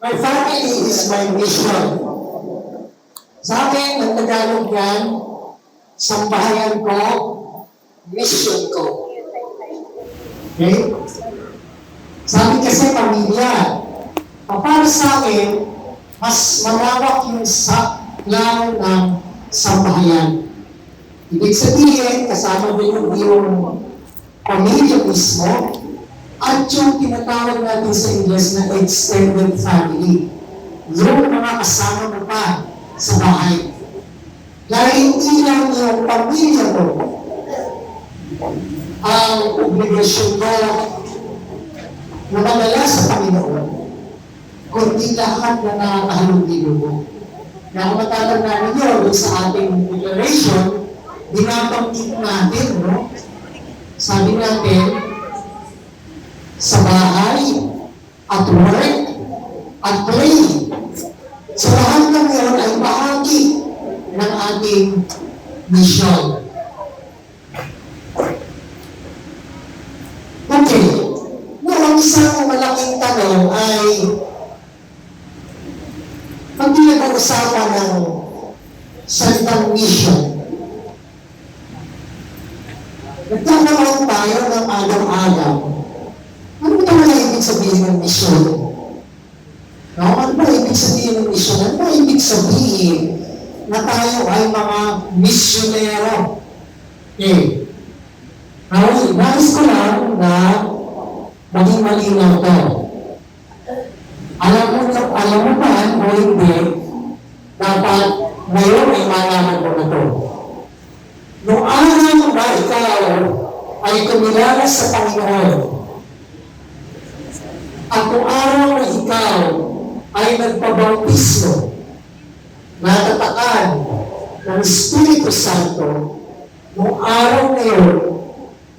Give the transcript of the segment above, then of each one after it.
My family is my mission. Sa akin, ang Tagalog yan, sambahayan ko, mission ko. Okay? Sabi kasi pamilya. Para sa akin, mas malawak yung saklaw ng sambahayan. Ibig sabihin, kasama din yung pamilya mismo, at yung tinatawag natin sa English na extended family. Yung mga kasama mo pa sa bahay. Dahil hindi lang yung pamilya mo ang obligasyon mo na madala sa Panginoon, kundi lahat na nakakahalugilo mo. Na kung matatandaan ninyo sa ating declaration, binabanggit natin, no? Sabi natin, sa bahay, at work, at play. Sa lahat ng yun ay bahagi ng ating mission. Okay. Noong isang malaking tanong ay pag pinag-uusapan ng salitang mission. Nagkakaroon tayo ng araw-araw. Ano ba naman ibig sabihin ng mission? No? Ano ba ibig sabihin ng mission? Ano ba ibig sabihin na tayo ay mga misyonero? Okay. Now, nais ko lang na maging malinaw to. Alam mo ba o hindi, dapat ngayon ay malaman mo na to. Noong araw na ikaw ay kumilala sa Panginoon, at kung araw na ikaw ay nagpabautismo, natatakan ng Espiritu Santo, noong araw na yun,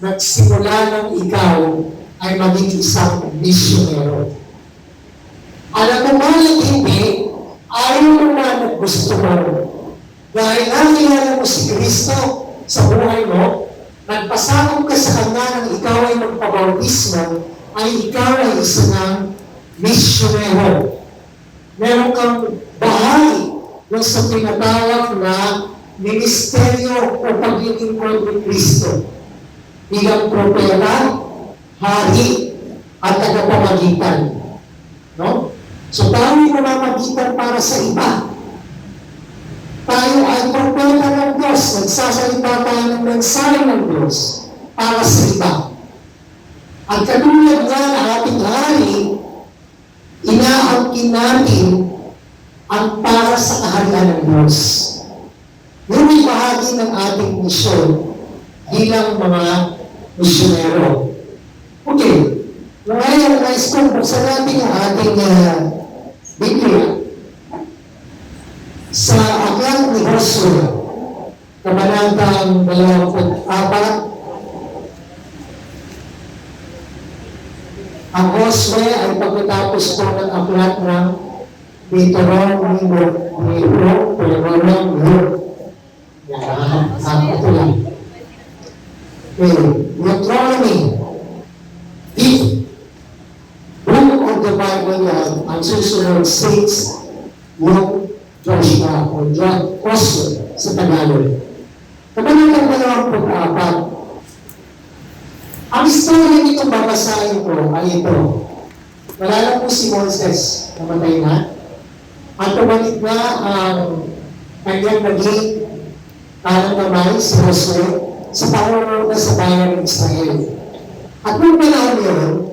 nagsimula ng ikaw ay maging isang misyonero. Alam mo ba na hindi, ayaw mo na at gusto mo. Dahil nakilala mo si Kristo sa buhay mo, nagpasakop ka sa Kanya nang ikaw ay magpabautismo, ay ikaw ay isa ng misyonero. Meron kang bahay yung sa tinatawag na ministeryo o paglilingkod ni Kristo. Bilang propeta, hari, at tagapamagitan. No? So tayo ay namamagitan para sa iba. Tayo ay propeta ng Diyos. Nagsasalita tayo ng mensahe ng Diyos para sa iba. At katulad nga na ating hari, inaangkin natin ang para sa kaharian ng Diyos. Yun ay bahagi ng ating misyon bilang mga misyonero. Okay. Ngayon, nais kong buksan natin ang ating Biblia sa aklat ni Josue, kabanatang 24. Ang Josue ay pagkatapos po ng aklat ng Deuteronomy. Ito lang. Deuteronomy. Book of the Bible yan, ang susunod states yung Joshua o Josue sa Tagalog. Kabanatang 24. Ang story nitong babasahin ko ay ito. Wala lang po si Moses, namatay na. At tumalik na ang kanyang naging kamay si Josue sa pangunguna sa bayan ng Israel. At nung panahon yun,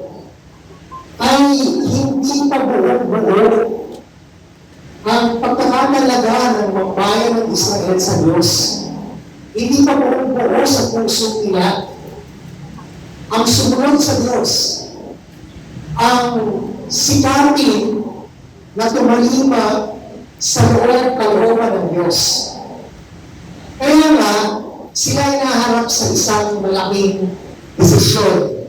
ay hindi pa buo ang pagkakatalaga ng mga bayan ng Israel sa Diyos. Hindi pa buo sa puso nila ang sumunod sa Diyos, ang sikapin na tumalima sa kalooban ng Diyos. Kaya nga, sila ay naharap sa isang malaking desisyon.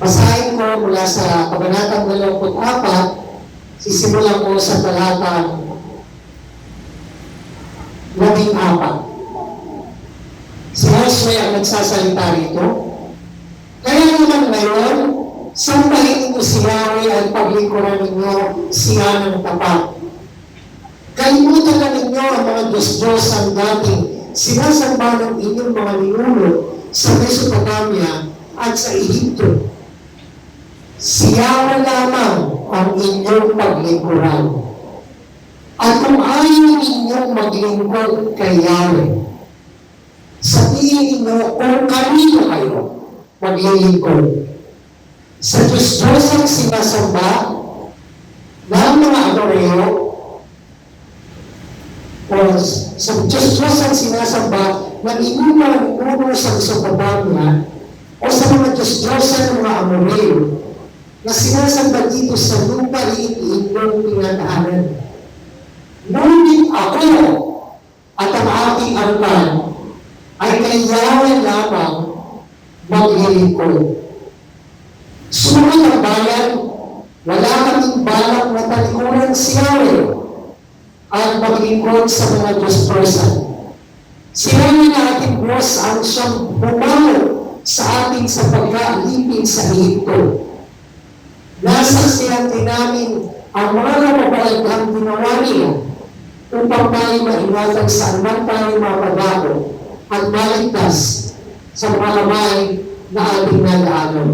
Basahin ko mula sa kabanatang 24, sisimulan ko sa talatang 14. Si Josue ang nagsasalita rito. Kaya naman ngayon, sambahin mo si Yahweh ay paglingkuran ninyo siya ng tapat. Kalimutan na ninyo ang mga Diyos-Diyosan dating sinasamba ng inyong mga ninuno sa Mesopotamia at sa Ehipto. Siya lamang ang inyong paglingkuran. At kung ayaw ninyong maglingkod kay Yahweh, sabihin ninyo kung kanino kayo maglilingkod. Sa Diyos-Diyosang sinasamba ng mga Amoreo, o sa Diyos-Diyosang sinasamba ng inyong mga ninuno sa Mesopotamia, o sa mga Diyos-Diyosan ng mga Amoreo, na sinasamba dito sa lupa inyong pinataanan. Ngunit ako at ang aking angkan ay kay Yahweh lamang maglilingkod. Sumunod ang bayan, wala kaming balak na talikuran si Yahweh at maglingkod sa mga Diyos-Diyosan. Sinabi na ating Diyos ang siyang bumalo sa ating sa pagkaalipin sa Ehipto. Nasaksihan din namin ang mga kapabalaghang ginawa niya upang tayo maingatan sa anumang tayo mapagako at maligtas sa mga lamay na ating nalaanan.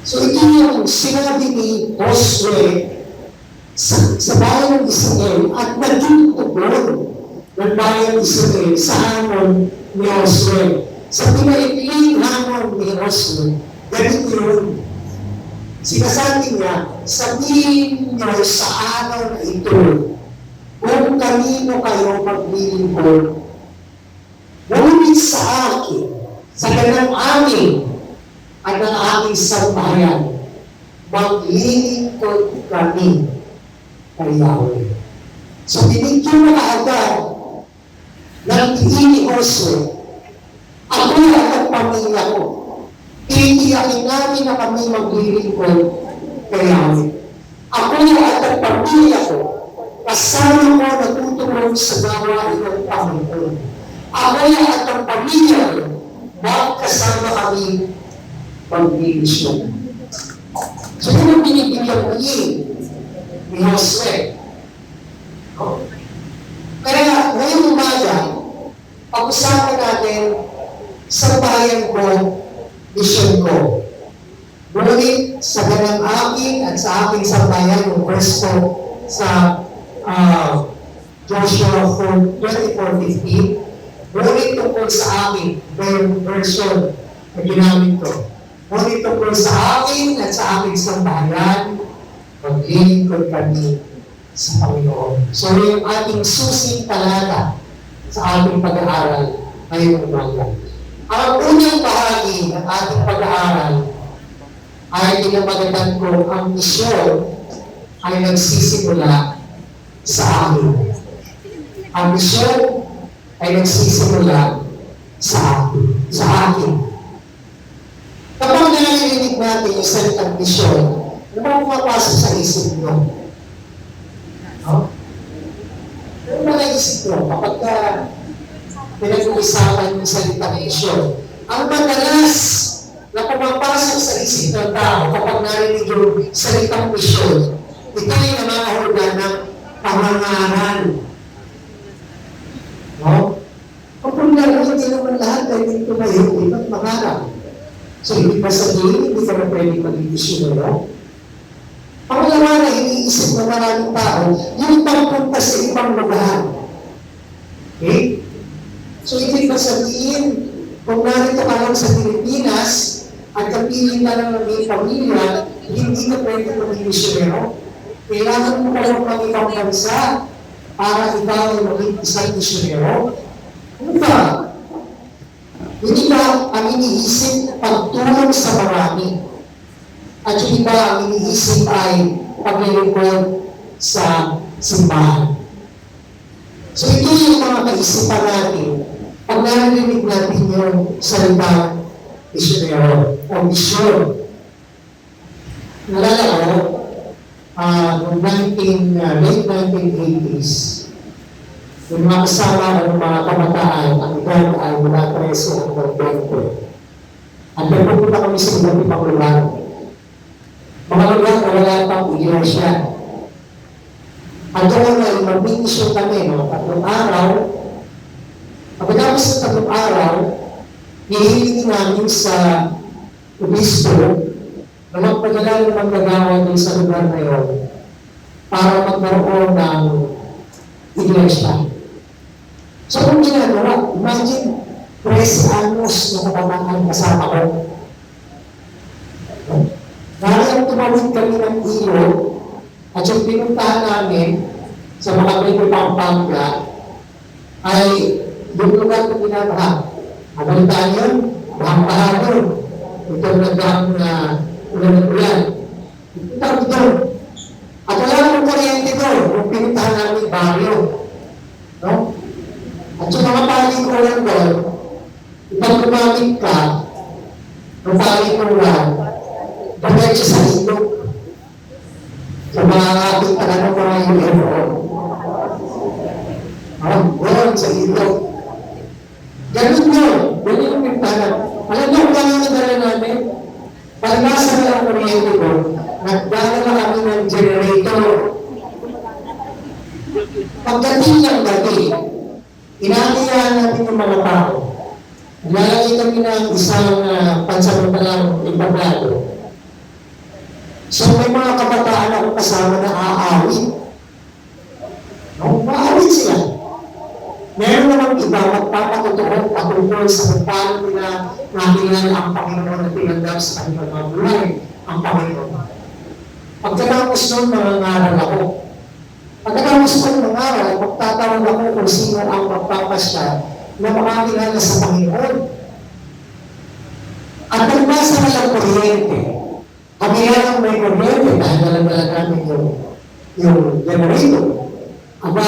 So ito yung sinabi ni Josue sa bayan ng Israel at naging tugon ng bayan ng Israel sa hamon ni Josue. Sa pinaipiling hamon ni Josue, ganito yun. Sinasabi niya, sabihin niyo sa araw na ito, kung kanino kayo maglilingkod, ngunit sa akin, sa ganang amin, at ang aking sambahayan, maglilingkod kami kay Yahweh. So, binigyan na kaagad ng tiin ni Josue, ako at ang pamilya ko. Titiyakin namin na kami maglilingkod kay Yahweh. Ako at ang pamilya ko, kasama ko natutulong sa gawain ng Panginoon. Ako at ang pamilya ko, magkasama kami maglilisyon. So, yun ang binibigyan ni Josue. Kaya ngayong umaga, pag-usapan natin sa bayan ko, mission ko. Ngunit sa ganang akin at sa aking sambayan, yung verse ko sa Joshua 24:15, ngunit tungkol sa akin, yung version na ginamit ko. Ngunit tungkol sa akin at sa aking sambayan, maglilingkod kami sa Panginoon. So yung ating susing talata sa ating pag-aaral ngayong umaga. Ang unang bahagi ng ating pag-aaral ay pinamagatan ko ang misyon ay nagsisimula sa amin. Ang misyon ay nagsisimula sa akin. Kapag narinig natin yung salitang misyon, ano ba pumapasok sa isip nyo? No? Ano ba naisip nyo kapag pinag-uusapan yung salitang misyon? Ang madalas na pumapasok sa isip ng tao kapag narinig yung salitang misyon, ito ay namahulga ng pangangaral. No? Kapag hindi naman lahat ay hindi tumayo, at mangarap. So, hindi pa sabihin, hindi ka na pwede mag-iisyon, no? Pangalawa na iniisip ng maraming tao, yung pagpunta sa ibang lugar. Okay? So, hindi pa sabihin, kung narito ka lang sa Pilipinas, at kapiling ka lang ng iyong pamilya, hindi ka pwede mag-misyonero. Kailangan mo ka lang ng ibang bansa para ikaw ay maging isang misyonero. Ano ba? Hindi ba ang iniisip pagtulong sa marami? At yung iba ang iniisip ay paglilingkod sa simbahan. So ito yung mga kaisipan natin pag narinig natin yung salitang misyonero o misyon. Nalala ko, late 1980s, yung mga kasama ng mga kabataan, ang edad ay mula 13 hanggang 20. At nagpupunta kami sa iba't ibang lugar. mga lugar na wala pang iglesia. At doon ay mabinisyo kami ng 3 araw. Pagkatapos ng 3 araw, hihilingin namin sa obispo na magpadala ng manggagawa din sa lugar na yun para magkaroon ng iglesia. So kung ginagawa, imagine, 13 anos na kabataan kasama ko. Dahil tumawid kami ng ilo, at yung pinuntahan namin sa mga Bible Pampanga ay yung lugar na binabaha. Abalitaan yun, bahang-baha doon. Ito nagdahang na ulan. Ito doon. At wala namang kuryente doon, yung pinuntahan namin baryo. No? At yung mga palikuran doon, ipag lumamit ka, ng palikuran, diretso sa ilog. Sa mga ating talanong mga UFO. Doon sa ilog. Ganun yun. Ganun yung pintahan. Alam niyo kung gano'n na dala namin? Pag nasa na ang kuryente ko, nagdala na kami ng generator. Pagdating ng gabi, inaayahan natin yung mga tao. Nilalagay kami ng isang pansamantalang ibablado. So may mga kabataan ako kasama na aawit. No? Maawit sila. Meron namang iba magpapatutuon patungkol sa kung paano nila nakilala ang Panginoon at pinagdap sa kanilang mga buhay ang Panginoon. Pagkatapos nun, mangangaral ako. Pagkatapos nun, mangangaral, magtatawag ako kung sino ang magpapasya na makakilala sa Panginoon. At nagbasa na lang kuryente. Kami lang may kuryente dahil nalang namin yung generator. Aba,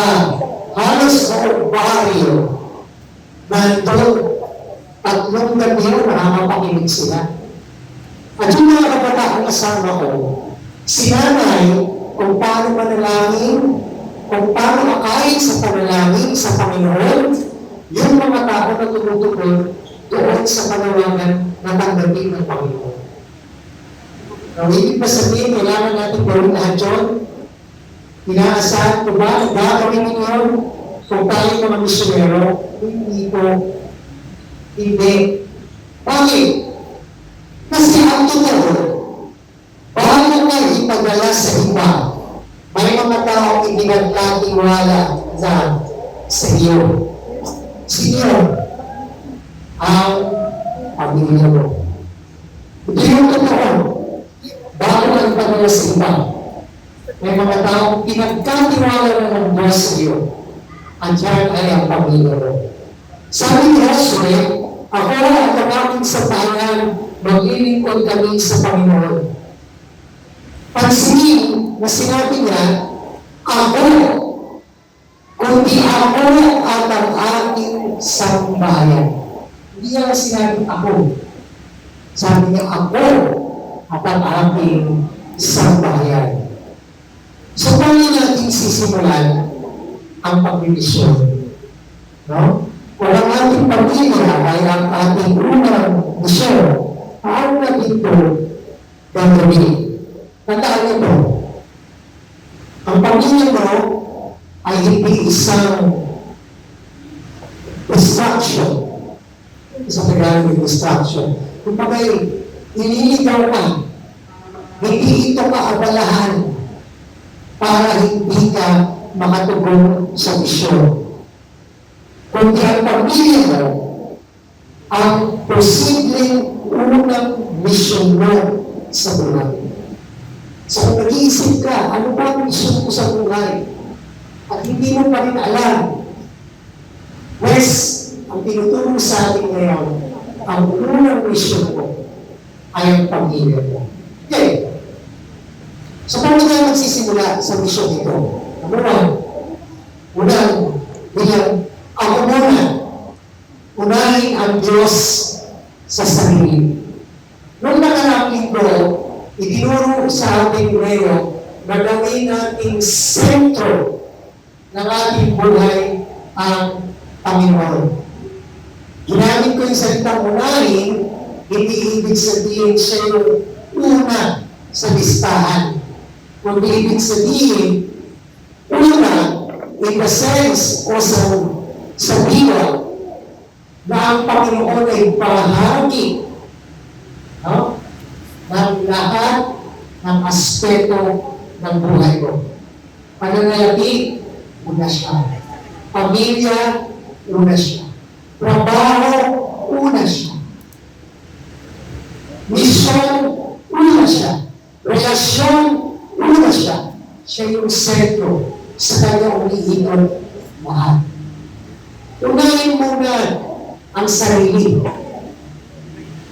halos sa barrio, nandun, 3 gabi yun, nakakapakinig sila. At yung mga kapataang kasama ko, sinanay kung paano manalangin, kung paano makain sa panalangin sa Panginoon, yung mga tao na tumutugon doon sa panawagan na tanggapin ng Panginoon. Ang ibig ba sabihin, kailangan natin gawin lahat yun? Inaasahan ko ba? Gagawin ninyo kung tayo mga misyonero? Hindi po. Hindi. Bakit? Kasi ang totoo, bago ka ipadala sa iba, may mga tao hindi nagkatiwala na sa iyo. Sino? Ang pamilya mo. Ito yung totoo. Bago ka ipadala sa iba, may mga taong pinagkatiwala na ng Diyos sa iyo. At yan ay ang pamilya mo. Sabi ni Josue, ako at ang aking sambahayan, maglilingkod kami sa Panginoon. Pansinin na sinabi niya, ako, kundi ako at ang aking sambahayan. Hindi niya sinabi ako. Sabi niya, ako at ang aking sambahayan. So, paano natin sisimulan ang pagbimisyon? No? Kung ang ating pamilya ay ang ating unang misyon, paano natin ito gagawin? Tandaan ito, ang pamilya mo ay hindi isang distraction. Sa Tagalog, distraction. Kung bagay, iniligaw ka, hindi ito kaabalahan para hindi ka makatugon sa misyon. Kundi ang pamilya mo, ang posibleng unang misyon mo sa buhay. So kung nag-iisip ka, ano ba ang misyon ko sa buhay? At hindi mo pa rin alam. Yes, ang tinutulong sa atin ngayon, ang unang misyon ko ay ang pamilya mo. Okay. So, paano tayo magsisimula sa misyon ito? Number 1, unang bilang ako muna, unahin ang Diyos sa sarili. Noong nakaraang linggo, itinuro sa ating ngayon na gawin nating sentro ng ating buhay ang Panginoon. Ginamit ko yung salitang unahin, hindi ibig sabihin siya yung una sa listahan. Kung ibig sabihin, una, in the sense o sa diwa, na ang Panginoon ay bahagi, no, ng lahat ng aspeto ng buhay ko. Pananalapi, una siya. Pamilya, una siya. Trabaho, una siya. Misyon, una siya. Relasyon, una siya. Siya yung sentro sa kanyang umiikot lahat. Unahin muna ang sarili.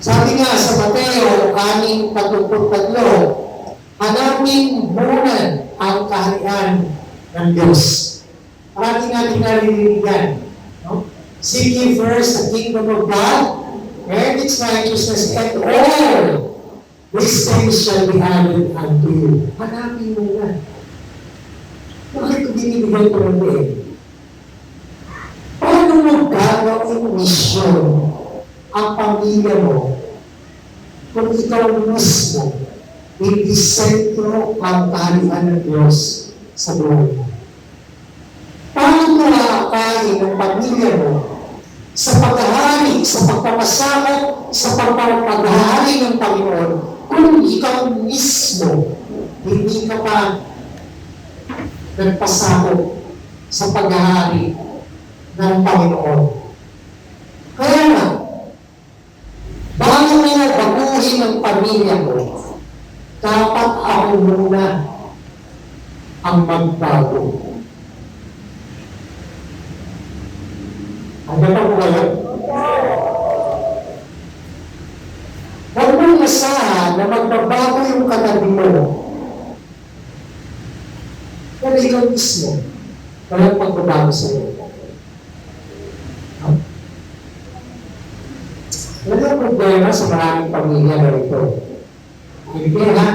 Sabi nga sa Mateo 6:33, hanapin muna ang kaharian ng Diyos. Parati natin naririnig yan. No? Seek ye first the kingdom of God and its righteousness, and all these things shall be added unto you. Hanapin muna. Bakit ko binibigay ko ng din? Paano mo gagawin misyon ang pamilya mo kung ikaw mismo hindi sentro ang kaharian ng Diyos sa buhay mo? Paano mo nakakain ng pamilya mo sa paghahari, sa pagpapasakot, sa pagpapahari ng Panginoon kung ikaw mismo hindi ka pa nagpasakot sa paghahari ng Panginoon? Kaya nga, bago mo baguhin ang pamilya mo, dapat ako muna ang magbago. Ano pa po kayo? Huwag mong asahan na magbabago yung katabi mo. Pero ikaw mismo, walang pagbabago sa'yo. Wala ang problema sa maraming pamilya na ito. Hindi ha?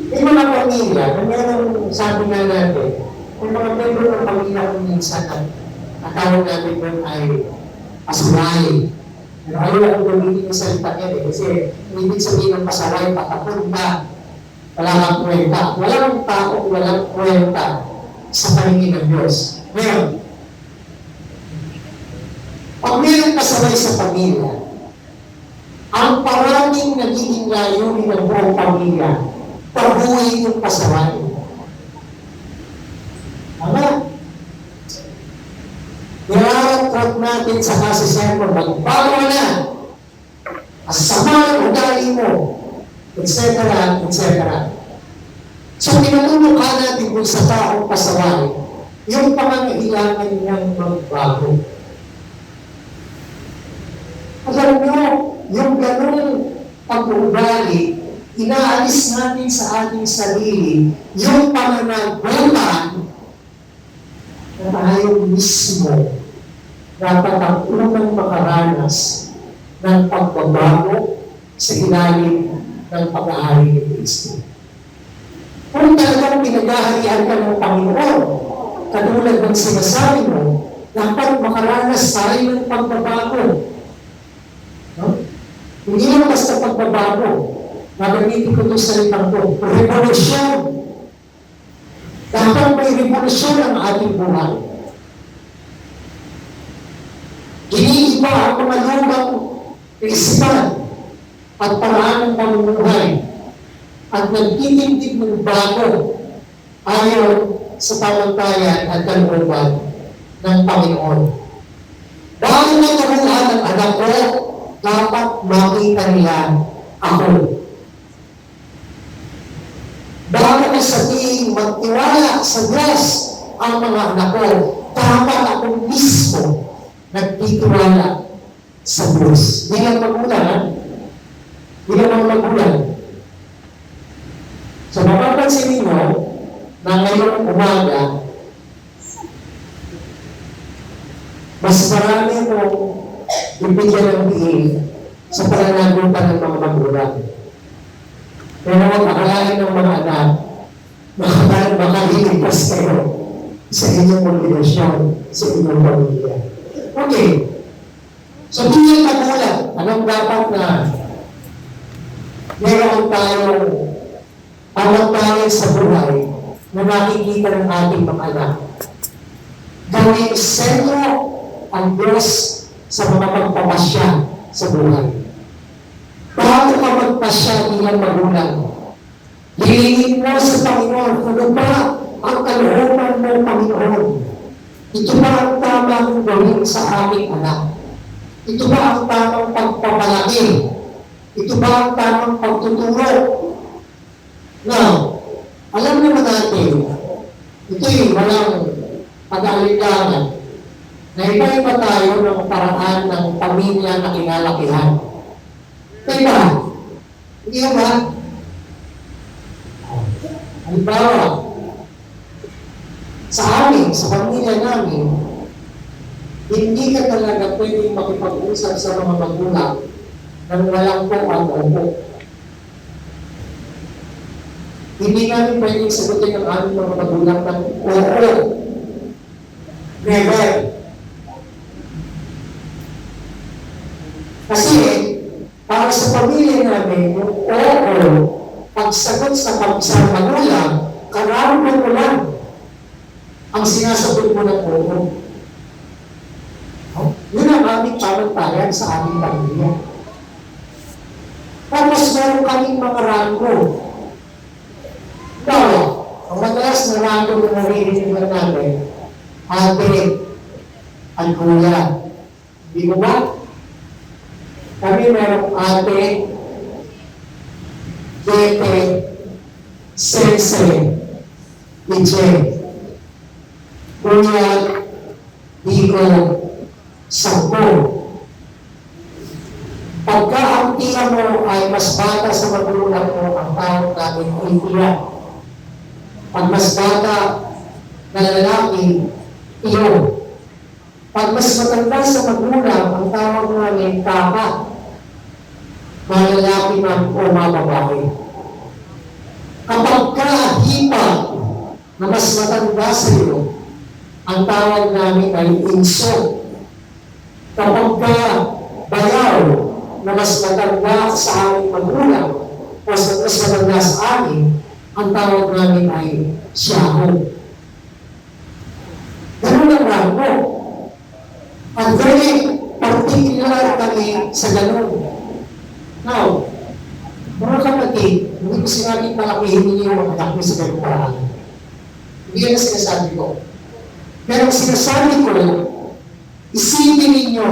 May mga pamilya, na meron sabi nga natin, kung mga membro ng pamilya kung minsan ang tawag natin doon ay pasaway. Pero ayaw akong gamitin yung salita yan kasi ibig sabihin ng pasaway, patapon ka, wala kang kwenta. Walang tao, walang kwenta sa paningin ng Diyos. Ngayon, pag mayroong pasaway sa pamilya, ang paraming nagiging layunin ng buong pamilya, pabuhin yung pasaway. Ama, niraratrat natin sa kasisermo, magbago na, asama ang ugali mo, etc. etc. So, pinatulungan natin kung sa taong pasaway, yung pangangailangan niyang magbago. Alam nyo, yung ganung pag-uugali, inaalis natin sa ating sarili yung pananagutan na tayo mismo dapat ang unang makaranas ng pagbabago sa ilalim ng pag-aari ni Kristo. Kung talagang pinaghaharian ka ng Panginoon, katulad ng sinasabi mo, dapat makaranas tayo ng pagbabago. No? Hindi lang basta pagbabago. Nagamitin ko ito sa litang ko. Revolusyon. Dapat may revolusyon ang ating buhay. Iniiba ang mga lumang isipan at paraan ng pamumuhay at nagtitindig ng bago ayon sa pamantayan at kalooban ng Panginoon. Bago naturuan ng anak ko, dapat makita nila ako. Bago ko sabihin magtiwala sa Diyos ang mga anak ko, dapat ako mismo nagtitiwala sa Diyos. Hindi lang magulang, ha? Hindi lang mga magulang. So, mapapansin ninyo na ngayong umaga, mas marami itong ibigyan ng diin sa pananagutan ng mga magulang. Pero huwag akalain ng mga anak na makaliligtas kayo sa inyong kombinasyon, sa inyong pamilya. Okay. So, bilang magulang, anong dapat na meron tayong pamatayan sa buhay na nakikita ng ating mga anak. Gawing sentro ang Diyos sa mga pagpapasya sa buhay. Bago ka magpasya bilang magulang, hilingin mo sa Panginoon, ano ba ang kalooban mo, Panginoon? Ito ba ang tamang gawin sa aming anak? Ito ba ang tamang pagpapalaki? Ito ba ang tamang pagtuturo? Now, alam naman natin, ito'y walang pag-aalilangan na iba-iba tayo ng paraan ng pamilya na kinalakihan. Diba? Hindi ba? Halimbawa, sa amin, sa pamilya namin, hindi ka talaga pwedeng makipag-usap sa mga magulang nang walang po ang opo. Hindi namin pwedeng sagutin ang aming mga magulang ng oo. Never. Kasi, para sa pamilya namin, yung oo, pagsagot sa magulang, karaman mo lang ang sinasagot mo ng oo. Yun ang aming pamantayan sa aming pamilya. Tapos meron kaming mga ranggo. Now, ang madalas na ranggo na naririnig natin, ate at kuya. Di mo ba? Kami merong ate, tete, sense, ije, kuya, iko, sampo. Pagka ang tiya mo ay mas bata sa magulang mo, ang tawag namin ay tiya. Pag mas bata na lalaki, iyo. Pag mas matanda sa magulang, ang tawag namin kaka. Mga lalaki man o mga babae. Kapag kahipag na mas matanda sa iyo, ang tawag namin ay inso. Kapag ka bayaw na mas matanda sa aming magulang o mas matanda sa amin, ang tawag namin ay siyaho. Ganun ang rango. At very particular kami sa ganun. Now, mga kapatid, hindi ko sinabing malakihin niyo yung anak niyo sa ganun paraan. Hindi yan ang sinasabi ko. Pero ang sinasabi ko, isipin ninyo,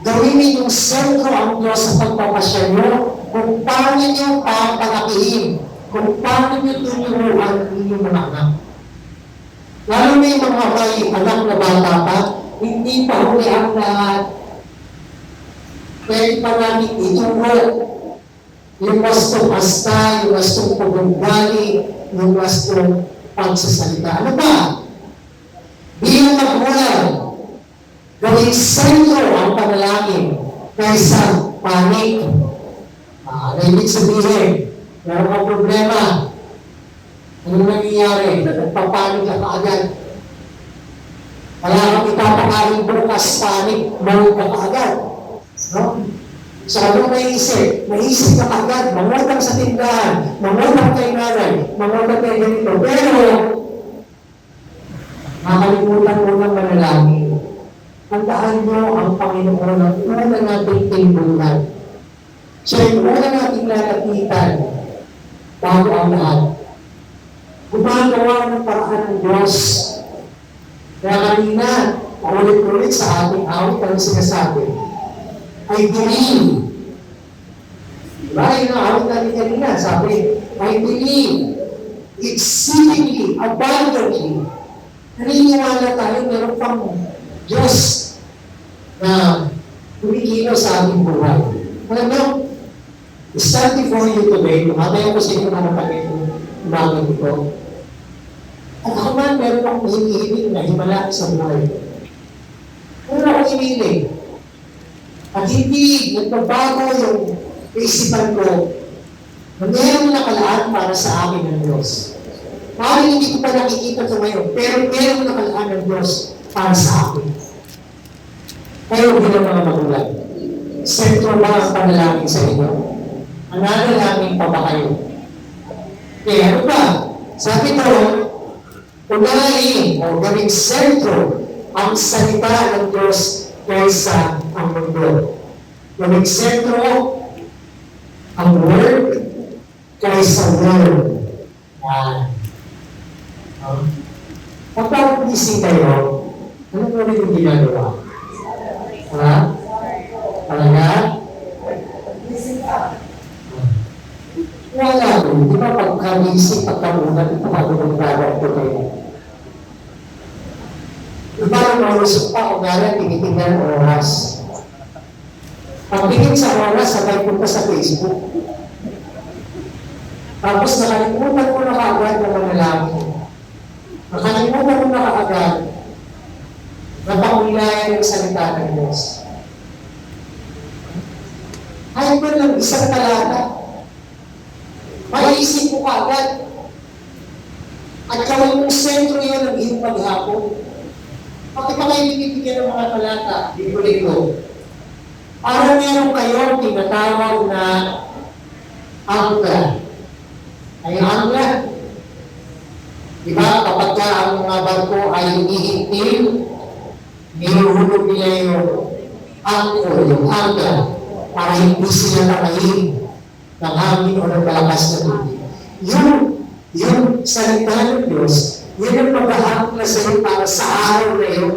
gawin ninyong sentro ang Diyos sa pagpapasya nyo kung paano nyo papalakihin, kung paano nyo tuturuan ang inyong mga anak. Lalo na yung mga may anak na bata pa, hindi pa huli ang lahat. Pwede pa namin ituro yung wastong asta, yung wastong pagbugali, yung wastong pagsasalita. Ano ba? Bilang magulang, gawing sentro ang panalangin kaysa panik. Ano ibig sabihin? Meron kang problema. Anong nangyayari? Nagpapanik ka kaagad. Wala kang ipapakain bukas, panik, mawag ka kaagad. No? So anong naisip? Naisip ka kaagad, mangutang sa tindahan, mangutang kay nanay, mangutang kay ganito. Pero, makalimutan mo ng manalangin. Tandaan nyo ang Panginoon ang una nating tinduhan. Siya yung una nating lalapitan bago ang lahat. Gumagawa ng paraan ng Diyos. Kaya kanina, paulit-ulit sa ating awit ang sinasabi, I believe. Diba? Yung awit natin kanina, sabi, I believe exceedingly, abundantly. Naniniwala tayo, meron pang Diyos na kumikilos sa ating buhay. Alam mo, stand before you today, mamaya ko sa inyo mga kapatid umagang ito. At ako man, meron akong hinihiling na himala sa buhay. Meron akong hinihiling. At hindi nagbabago yung kaisipan ko na meron nakalaan para sa akin ng Diyos. Maaaring hindi ko pa nakikita ito ngayon, pero meron nakalaan ng Diyos para sa akin. Kayo bilang mga magulang, sentro ba ang panalangin sa inyo? Nananalangin pa ba kayo? Kaya ano ba? Sabi ko, unahin o gawing sentro ang salita ng Diyos kaysa ang mundo. Gawing sentro ang word kaysa word. Kapag gising kayo, ano mo rin yung ginagawa? Ha? Talaga? Wala ko. Di ba pagkamising, pagkamunan, ito bago magdadang ko kayo? Di ba nung malusok pa, kung gano'n, tinitingnan ang oras. Pagtingin sa oras, sabay punta sa Facebook. Tapos nakalimutan mo na kaagad na manalangin. Nakalimutan mo na kaagad na pangunayan ng salita ng Diyos. Kahit man lang isang talata, maiisip mo kaagad. At gawin mong sentro yun ng iyong paghapon. Bakit ba kayo binibigyan ng mga talata? Bibuli ko. Parang meron kayong tinatawag na angla. Ay angla. Diba? Kapag ka ang mga barko ay umihintil, niluhulog nila yung angkor, yung angla, para hindi sila nakahin ng hangin o ng malakas na tubig. Yung salita ng Diyos, yun ang pag-ahangla sa iyo para sa araw na yun.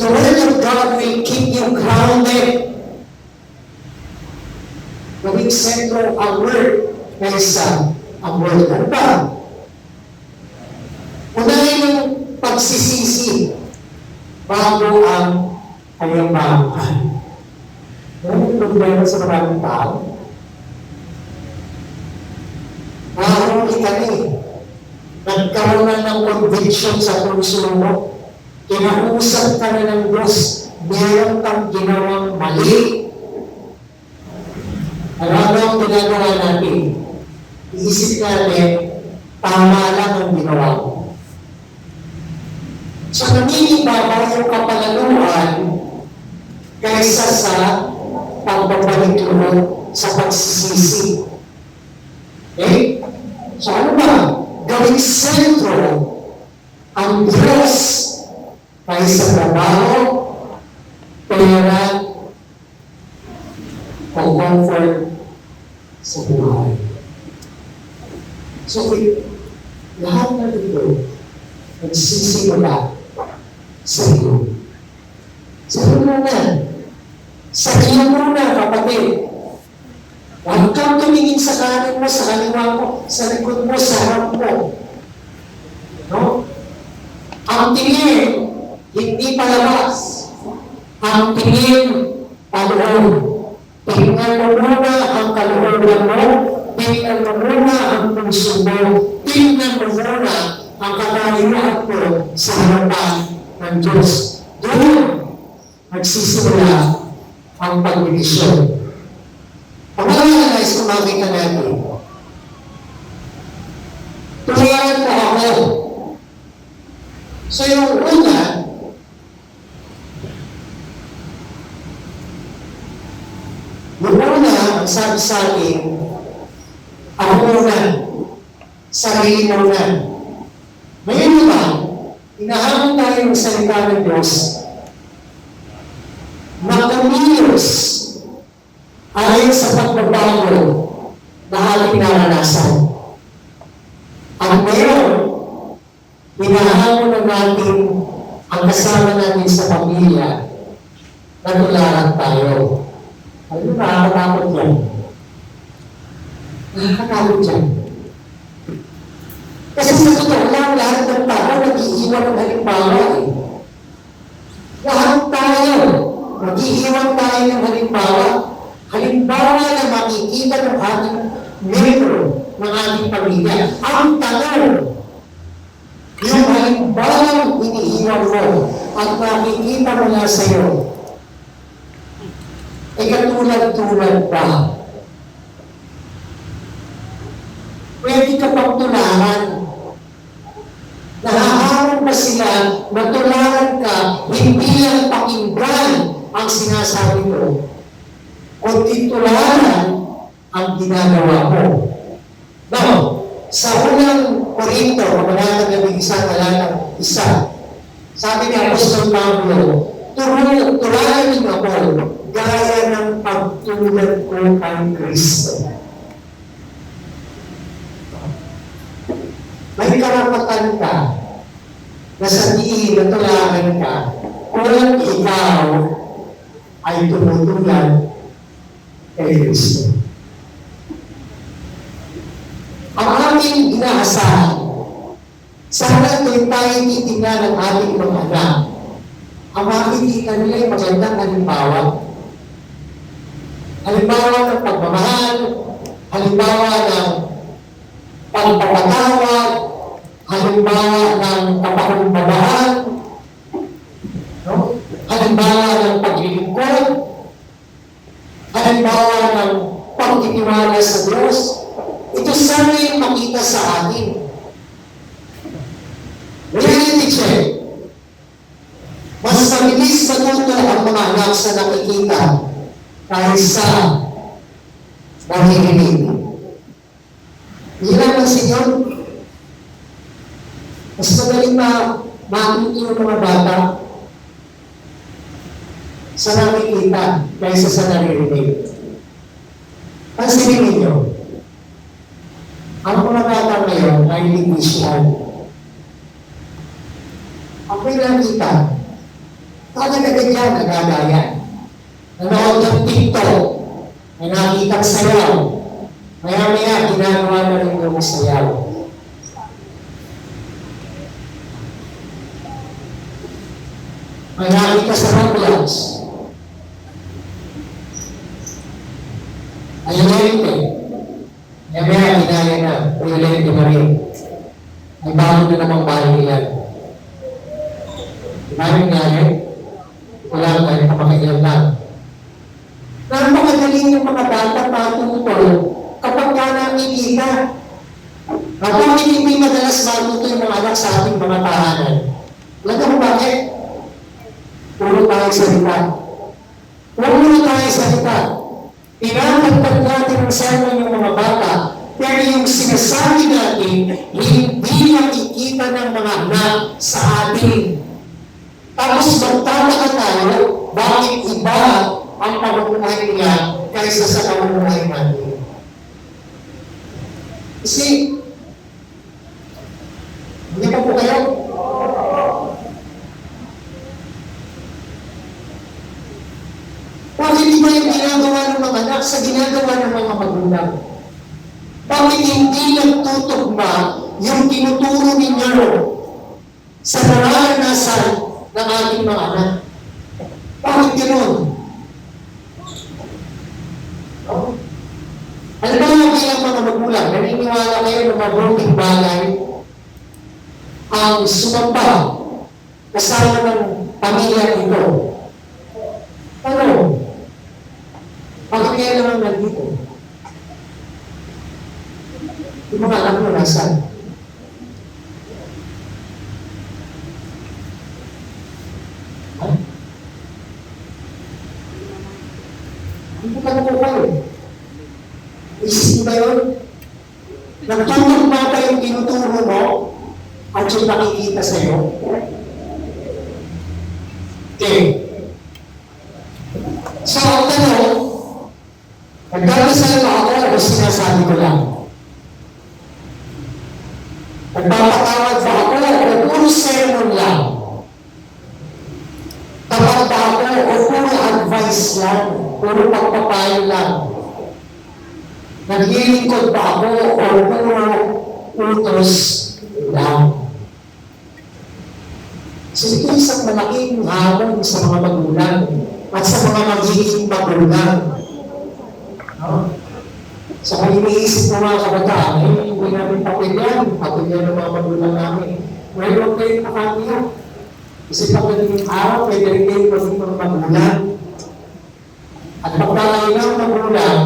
The word of God will keep you grounded. Gawing sentro ang word kaysa ang word. Ano ba? Unahin yung pagsisisi bago ang kanyang mamukan. Ano yung problema sa maraming tao? Mahuli kami. Nagkaroon na ng conviction sa puso mo. Kinausap ka na ng Diyos. Meron kang ginawang mali. Ano ang ginagawa natin? Iisip natin, tama lang ang ginawa mo. So, naninibabaw yung kapalaluan kaysa sa pagbabalik loob sa pagsisisi. Okay? So, ano ba? Gawing sentro ang Diyos kaysa trabaho, pera, o comfort sa buhay. So, lahat na dito, nagsisimula sa iyo. Sa iyo muna. Sa iyo muna, kapatid. Huwag kang tumingin sa kanan mo, sa kaliwa mo, sa likod mo, sa harap mo. No? Ang tingin, hindi palabas. Ang tingin, paloob. Tingnan mo muna ang kalooban mo, tingnan mo muna ang puso mo, tingnan mo muna ang kakayuan mo sa harapan ng Diyos. Doon, nagsisimula ang pagdidisyon. Pag-realize kung makita natin, tumayan mo ako. So yung una, ang sabi sa akin, ako muna, sarili muna. Ngayon naman, inahamon tayo ng salita ng Diyos na kumilos ayon sa pagbabago na ating naranasan. Ang ngayon, hinahamon na natin ang kasama natin sa pamilya na tularan tayo. Ano, nakakatakot yan. Nakakatakot yan. Kasi sa totoo lang, lahat ng tao nag-iiwan ng halimbawa eh. Lahat tayo, nag-iiwan tayo ng halimbawa. Halimbawa na makikita ng ating membro ng ating pamilya. Ang tanong, yung halimbawa iniiwan mo at makikita mo nga sa'yo, ay katulad-tulad ba? Pwede ka pang tularan. Nahaharap ba sila na tularan ka, hindi lang pakinggan ang sinasabi mo, kundi tularan ang ginagawa mo. Now, sa unang Korinto, kabanata 11, sabi ni Apostol Pablo, tularan niyo ako gaya ng pagtulad ko kay Kristo. May karapatan ka na sabihin na tularan ka kung ikaw ay tumutulad kay Kristo. Ang aming inaasahan, sana tuwing tayo titingnan ng ating mga anak, ang makikita nila ay magandang halimbawa. Halimbawa ng pagmamahal, halimbawa ng pagpapatawad, halimbawa ng kapakumbabaan, no? Halimbawa ng paglilingkod, halimbawa ng pagtitiwala sa Diyos. Ito sana yung makita sa atin. Reality check. Mas mabilis matuto ang mga anak sa nakikita kaysa nakikinig. Ilan ang Senyor? Mas magaling matuto yung mga bata sa nakikita kaysa sa naririnig. Pansinin ninyo, ang mga bata ngayon ay lingwisyan. Ang pinakita, talaga yan, nagagayan. Nanood ng TikTok, may nakikitang sayaw. Maya-maya, ginagawa na rin yung sayaw. May nakikita sa Roblox. Ayun, maya-maya, ginaya na. Ayun, na rin. May bago na namang bahay yan. Maraming nangyari, wala tayo kapakailan lang. Napakagaling yung mga bata matuto kapag ka nakikita. Bakit hindi madalas matuto yung mga anak sa ating mga tahanan? Alam mo bakit? Puro tayo salita. Puro tayo salita. Pinapagpag natin ang sermon yung mga bata, pero yung sinasabi natin, hindi nakikita ng mga anak sa atin. Tapos magtataka tayo, bakit iba ang pamumuhay niya kaysa sa pamumuhay natin. Kasi, hindi pa po kayo? Bakit iba yung ginagawa ng mga anak sa ginagawa ng mga magulang? Bakit hindi nagtutugma yung tinuturo ninyo sa naranasan ng ating mga anak? Bakit gano'n? Ano ba yung kailang mga magulang? Naniniwala kayo ng mabuting bagay ang sumamba kasama ng pamilya ito. Ano? Bakit kaya naman nandito? Yung mga anak mo nasan? Hindi ka na po kayo. Isip ba yun? Nagtutong ba yung tinuturo mo at yung nakikita sa'yo? Okay. So, ang tanong, nagdadasal ba ako o sinasabi ko lang? Nagpapatawad ba ako o puro sermon lang? Tawad ba ako o puro advice lang? Puro pagpapayo lang? Naglilingkod ba ako o puro utos lang? So ito isang malaking hamon sa mga magulang at sa mga magiging magulang. No? So kung iniisip mo mga kabataan, hindi namin papel yan ng mga magulang namin. Well, huwag kayong nakatiyak. Kasi pag yung araw, pwede rin kayo maging mga magulang. At pagkakain ng magulang,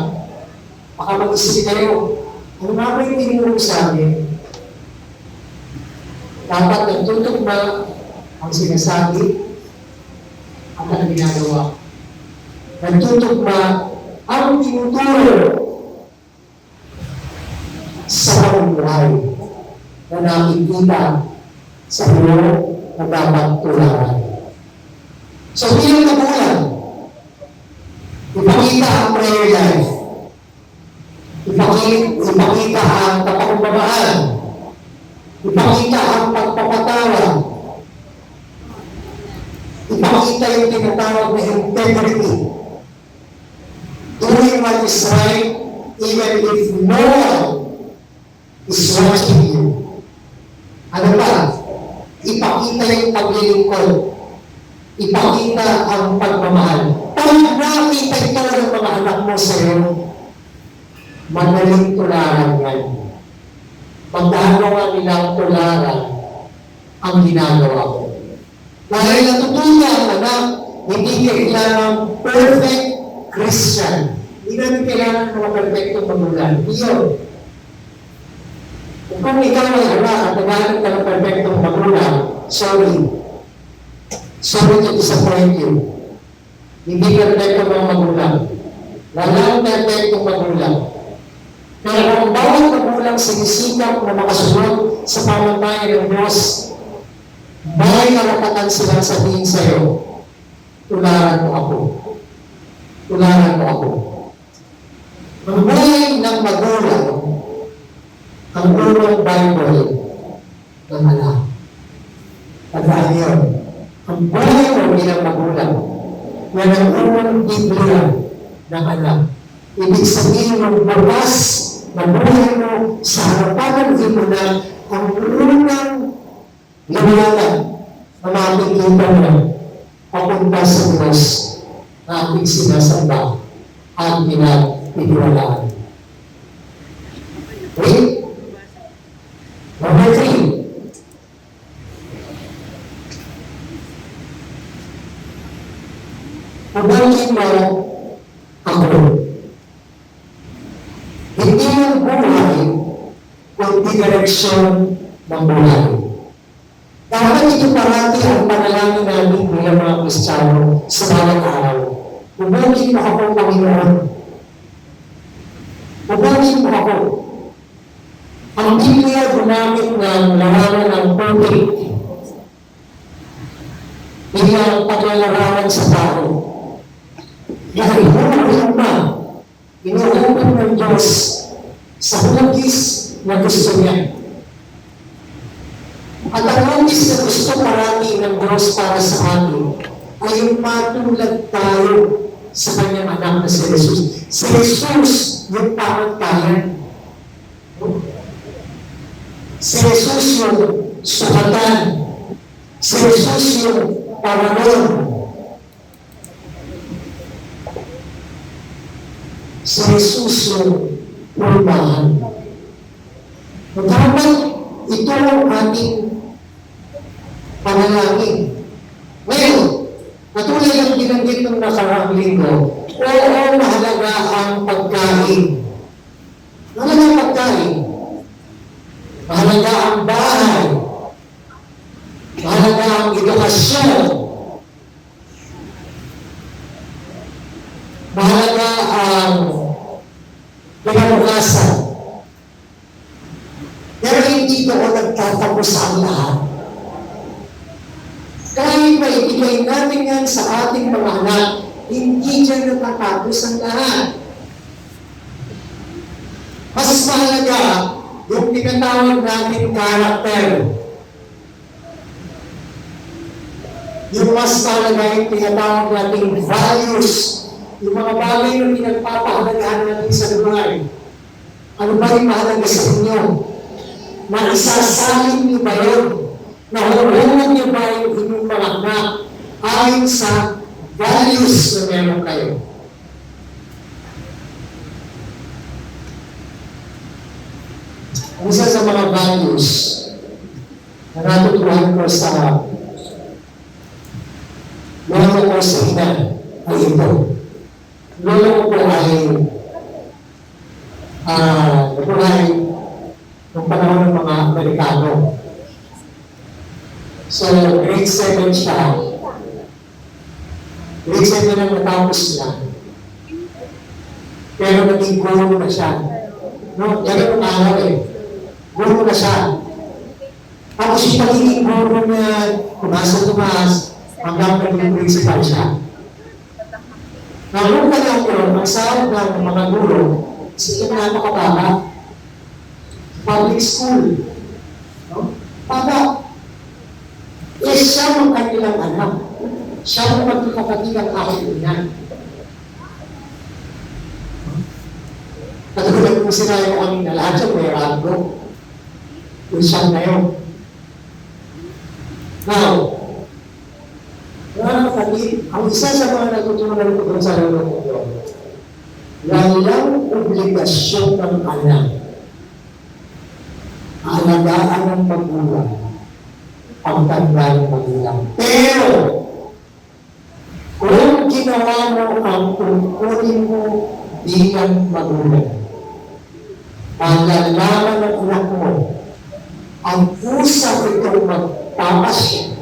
baka mag-isip kayo, ano nga ba yung tinuro sa amin? Dapat nagtutugma ang sinasabi at ang ginagawa. Nagtutugma ang tinuturo sa pamumuhay na nakikita sa iyo na dapat tularan. So, bilang magulang, ipakita ang prayer life. Ipakita ang kapakumbabaan. Ipakita ang pagpapatawa. Ipakita yung tinatawag na integrity. Doing what is right, even if no one is watching you. Ano ba? Ipakita yung paglilingkod. Ipakita ang pagmamahal. Pag nakita ito ng mga anak mo sa iyo, madaling tularan yan. Magkano nga nilang tularan ang ginagawa ko. Dahil natutunan ang anak, hindi kailangan perfect Christian. Hindi namin kailangan ng mga perfectong magulang. Iyon. Kung ikaw ay anak at naghanap ka ng perfectong magulang, sorry. Sorry to disappoint you. Hindi perfectong mga magulang. Walang perfectong magulang. Pero kung bawat magulang sinisikap na makasunod sa pamantayan ng Diyos, may karapatan silang sabihin sa iyo, tularan mo ako. Tularan mo ako. Ang buhay ng magulang, ang unang Bible ng anak. Tandaan yun. Ang buhay mo bilang magulang, yan ang unang Biblia ng anak. Ibig sabihin ng batas na buhay mo sa harapan ng ina ang unang liwanag na makikita mo papunta sa Diyos na ating sinasamba at pinagtitiwalaan. Okay? Number 3. Pagdating mo ako. Hindi ang buhay kundi direksyon ng buhay. Dapat ito parati ang panalangin namin bilang mga Kristiyano sa bawat araw. Pagdating mo ako, Panginoon. Pagdating mo ako. Ang Biblia gumamit ng larangan ng tubig bilang paglalarawan sa tao. Dahil huwag ba, inuupan ng Diyos sa hugis na gusto niya. At ang hugis na gusto parati ng Diyos para sa atin ay yung matulad tayo sa kanyang anak na si Jesus. Si Jesus yung pamantayan. Si Jesus yung sukatan. Si Jesus yung paranon. Si Jesus yung pulbahan. Dapat ito ang ating panalangin. Ngayon, katulad ang binanggit ng nakaraang linggo, oo, mahalaga ang pagkain. Mahalaga ang pagkain. Mahalaga ang bahay. Mahalaga ang edukasyon. Mahalaga ang pinabukasan. Pero hindi doon nagtatapos ang lahat. Kahit pa ibigay natin yan sa ating mga anak, hindi dyan natatapos ang lahat. Mas mahalaga yung tinatawag natin character. Yung mas mahalaga yung tinatawag natin values. Yung mga bagay na pinagpapahalagahan natin sa buhay. Ano ba yung mahalaga sa inyo? Na isasalin niyo ba yun? Nahuhulog niyo ba yung inyong mga anak ayon sa values na meron kayo? Isa sa mga values na natutuhan ko sa lolo ko sa ina ay ito. Lolo ko po ay nabuhay ng panahon ng mga Amerikano. So, grade 7 siya. Grade 7 ang natapos niya. Pero naging guro na siya. No? Yan ang araw eh. Guro na siya. Tapos yung pagiging guro niya, tumas, hanggang naging principal siya. Ngayon ka lang yun, ang sahod ng mga guro, sige na napakababa. Public school. No? Baba. Eh, siya ang kanilang anak. Siya ang magkakapatid ang aking ina. Katulad kung sinabi ko kami na lahat siya, may rango. Kung siya na yun. Now, mga kapatid, ang isa sa mga natutunan ko sa lalo ko yun, walang obligasyon ng anak. Alagaan ng magulang. Pagtanda ng magulang. Pero, kung ginawa mo ang tungkulin mo bilang magulang, paglalalaman ng anak mo, ang usap itong magpapasya,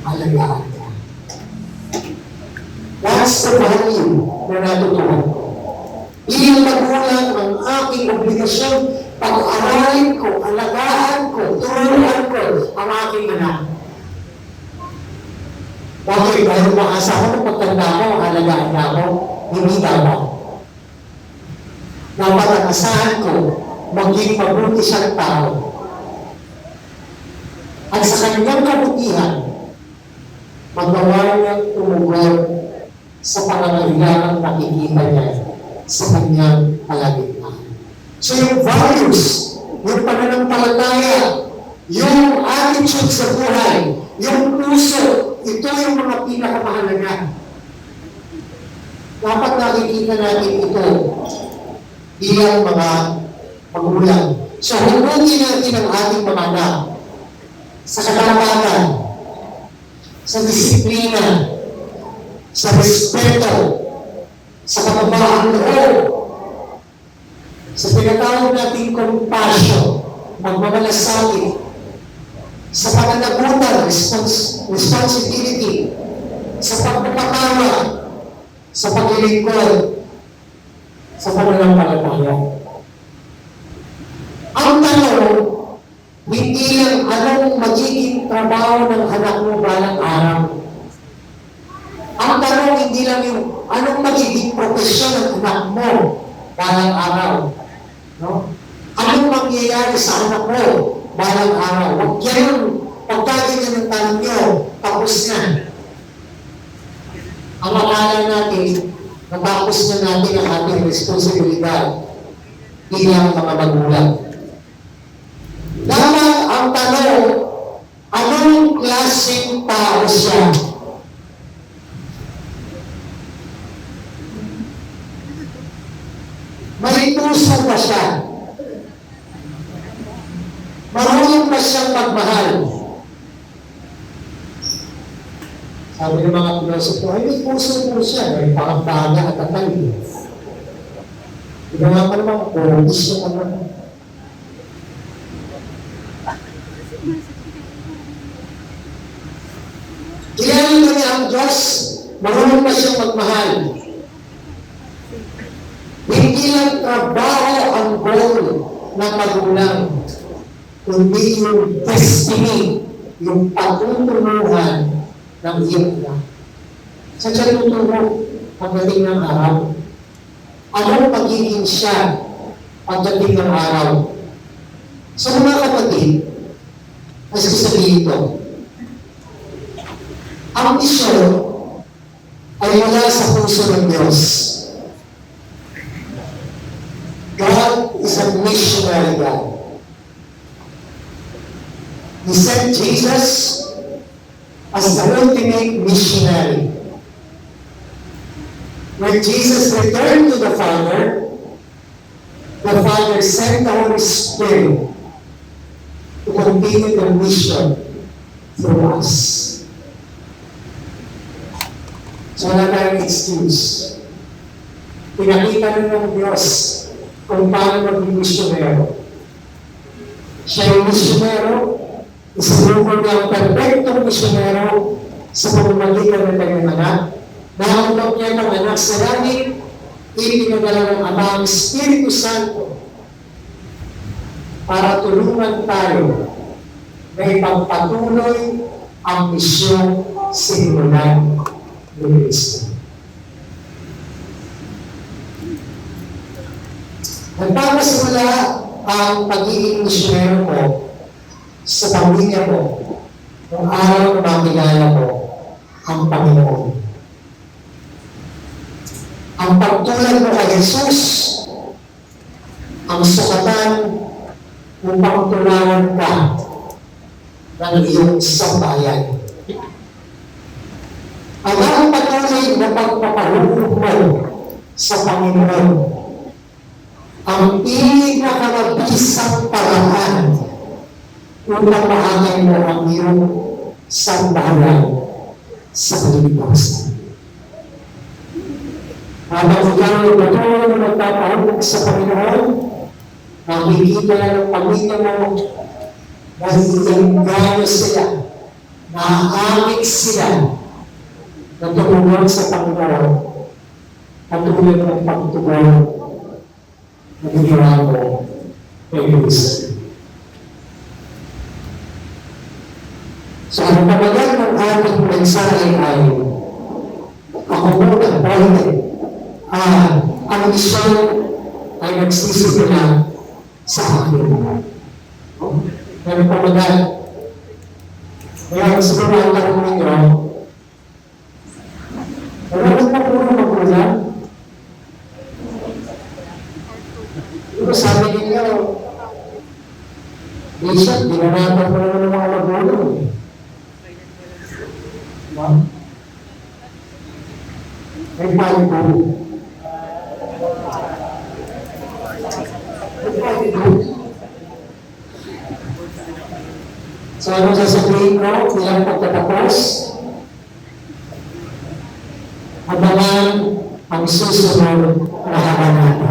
alagaan ka. That's the value na natutunan ko. Bilang magulang, ang aking obligasyon, pag-aralin ko, alagaan ko, turuan ko ang aking anak. Bakit? Dahil maasa ko ng pagtanda ko, alagaan na ako, hindi dapat. Dapat ang asahan ko, maging mabuti siyang tao. At sa kanyang kabutihan, magawa niyang tumugon sa pangangailangang nakikita niya sa kanyang kalagitnaan. So yung values, yung pananampalataya, yung attitude sa buhay, yung puso, ito yung mga pinakamahalaga. Dapat nakikita natin ito bilang mga magulang. So hubungin natin ang ating mga anak sa katapatan, sa disiplina, sa respeto, sa kababaang loob, sa pinatawag nating compassion, pagmamalasakit, sa pananagutan, responsibility, sa pagpapatawa, sa paglilingkod, sa pananampalataya. Ang tanong, hindi lang anong magiging trabaho ng anak mo balang araw. Ang tanong, hindi lang yung anong magiging profesyon ng anak mo balang araw. No? Anong mangyayari sa anak mo balang araw? Huwag yan, pagkagin ng tanong nyo, tapos na. Ang akala natin, natapos na natin ang ating responsibilidad bilang mga magulang. Dapat ang tanong, anong klaseng tao siya? May puso ba siya? Marunong ba siyang magmahal? Sabi ng mga pilosopo, ay may puso po siya, may pangabaga at atali. Diba nga pa naman, kurus siya naman. Kilala niya ang Diyos, marunong ba siyang magmahal? Hindi lang trabaho ang goal ng magulang, kundi yung destiny, yung patutunuhan ng iyong anak. Sa siya tuturo pagdating ng araw, anong pagiging siya pagdating ng araw? So mga kapatid, mas sasabihin ito, ang misyon ay wala sa puso ng Diyos. God is a missionary God. He sent Jesus as the ultimate missionary. When Jesus returned to the Father sent the Holy Spirit to continue the mission through us. So wala tayong excuse. Pinakita rin ng Diyos kung paano maging misyonero. Siya yung misyonero, isinunod niya ang perfectong misyonero sa pamamagitan ng kanyang anak. Nahanap niya ng anak sa langit ipinadala ng Ama ang Espiritu Santo para tulungan tayo na ipagpatuloy ang misyong sinimulan ni Kristo. Nagpapasimula ang pagiging misyonero ko sa pamilya ko nung araw na makilala ko ang Panginoon. Ang pagtulad mo kay Jesus, ang sukatan upang tularan ka ng iyong sambayan. Ang ang patuloy na pagpapahulog mo sa Panginoon, ang pinakamabisang paraan upang maangay mo ang iyong sambayan sa kaligtasan. Habang ikaw ay patuloy na nagpapahulog sa Panginoon, nakikita ng pamilya mo na hinihinggano sila, naaamig sila na tumugon sa Panginoon at tulad ng pagtugon na ginawa mo kay Kristo. So, ang pamagat ng ating mensahe ay ako muna, bakit? Ang misyon ay nagsisimula sa akin. Pero pamagat, kaya siguro ang tanong ninyo, marami na po na magulang. Pero sabi ninyo, Bishop, dinanatan mo naman ng mga magulang. May payo po. So, ano sasabihin ko bilang pagtatapos? Abangan ang susunod na halaman natin.